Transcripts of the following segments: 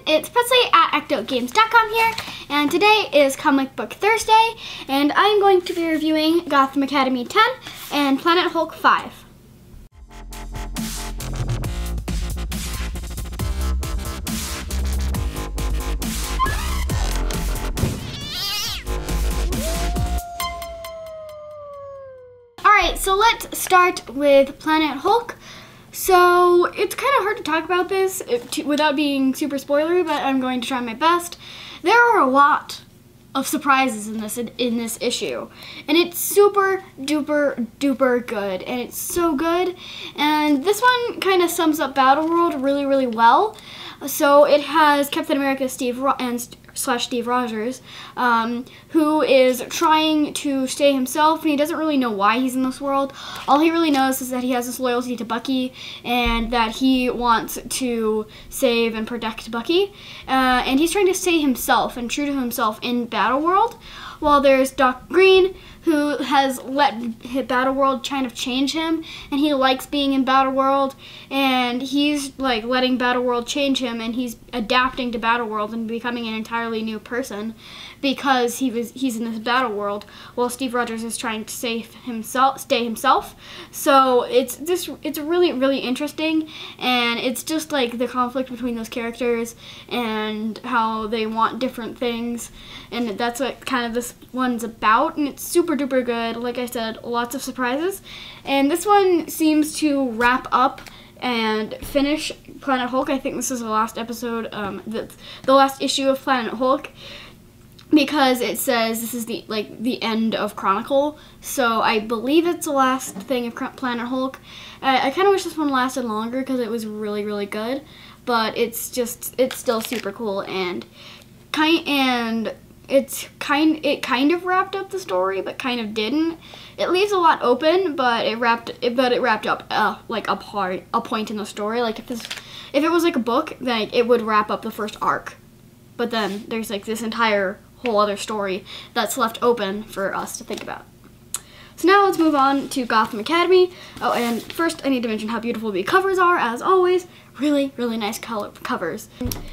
It's Presley at ActOutGames.com here, and today is Comic Book Thursday, and I'm going to be reviewing Gotham Academy 10 and Planet Hulk 5. Alright, so let's start with Planet Hulk. So it's kind of hard to talk about this without being super spoilery, but I'm going to try my best. There are a lot of surprises in this issue, and it's super duper duper good, and it's so good. And this one kind of sums up Battleworld really well. So it has Captain America Steve Rogers, who is trying to stay himself, and he doesn't really know why he's in this world. All he really knows is that he has this loyalty to Bucky, and that he wants to save and protect Bucky. And he's trying to stay himself and true to himself in Battleworld, while there's Doc Green, who has let Battleworld kind of change him, and he likes being in Battleworld, and he's like letting Battleworld change him, and he's adapting to Battleworld and becoming an entirely new person because he's in this Battleworld, while Steve Rogers is trying to stay himself. So it's really interesting, and it's just like the conflict between those characters and how they want different things, and that's what kind of this one's about, and it's super duper good. Like I said, lots of surprises, and this one seems to wrap up and finish Planet Hulk. I think this is the last episode, the last issue of Planet Hulk, because it says this is the end of Chronicle, so I believe it's the last thing of Planet Hulk. I kind of wish this one lasted longer because it was really good, but it's still super cool, and it kind of wrapped up the story, but kind of didn't. It leaves a lot open, but it wrapped up like a point in the story. Like if it was like a book, then it would wrap up the first arc, but then there's like this entire whole other story that's left open for us to think about. So now let's move on to Gotham Academy. Oh, and first I need to mention how beautiful the covers are, as always. Really nice covers.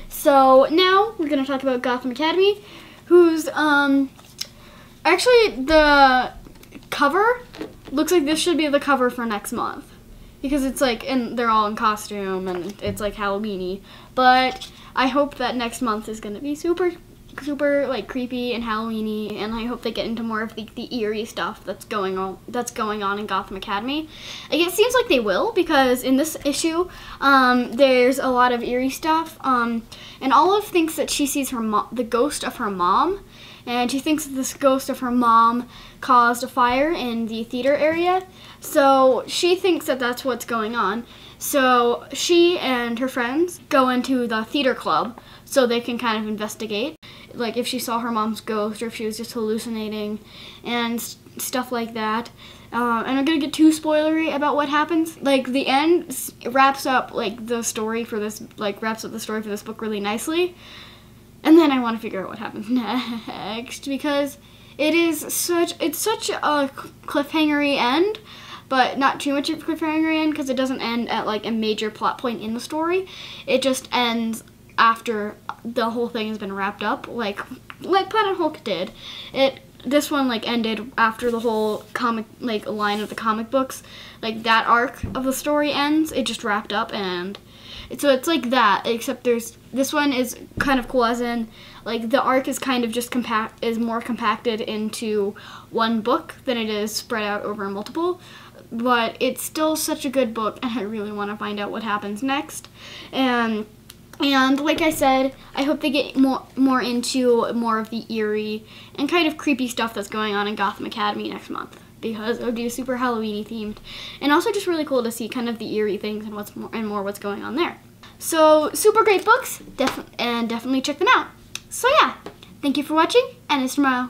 So now we're gonna talk about Gotham Academy, who's actually the cover looks like this should be the cover for next month, because it's like, and they're all in costume and it's like Halloween-y, but I hope that next month is gonna be super like creepy and Halloween-y, and I hope they get into more of the eerie stuff that's going on in Gotham Academy. Like, it seems like they will, because in this issue there's a lot of eerie stuff, and Olive thinks that she sees the ghost of her mom, and she thinks that this ghost of her mom caused a fire in the theater area, so she thinks that that's what's going on. So she and her friends go into the theater club so they can kind of investigate, like if she saw her mom's ghost or if she was just hallucinating and stuff like that. And I'm gonna get too spoilery about what happens. Like, the end wraps up the story for this book really nicely, and then I want to figure out what happens next, because it's such a cliffhangery end, but not too much of a cliffhanger end, because it doesn't end at like a major plot point in the story. It just ends after the whole thing has been wrapped up, like Planet Hulk did. This one ended after the whole comic line of the comic books, like that arc of the story ends. It just wrapped up, and so it's like that, except this one is kind of cool, as in like the arc is kind of just more compacted into one book than it is spread out over multiple. But it's still such a good book, and I really want to find out what happens next. And like I said, I hope they get more into more of the eerie and kind of creepy stuff that's going on in Gotham Academy next month, because it would be super Halloween-y themed, and also just really cool to see kind of the eerie things and what's going on there. So super great books, definitely check them out. So yeah, thank you for watching, and it's tomorrow.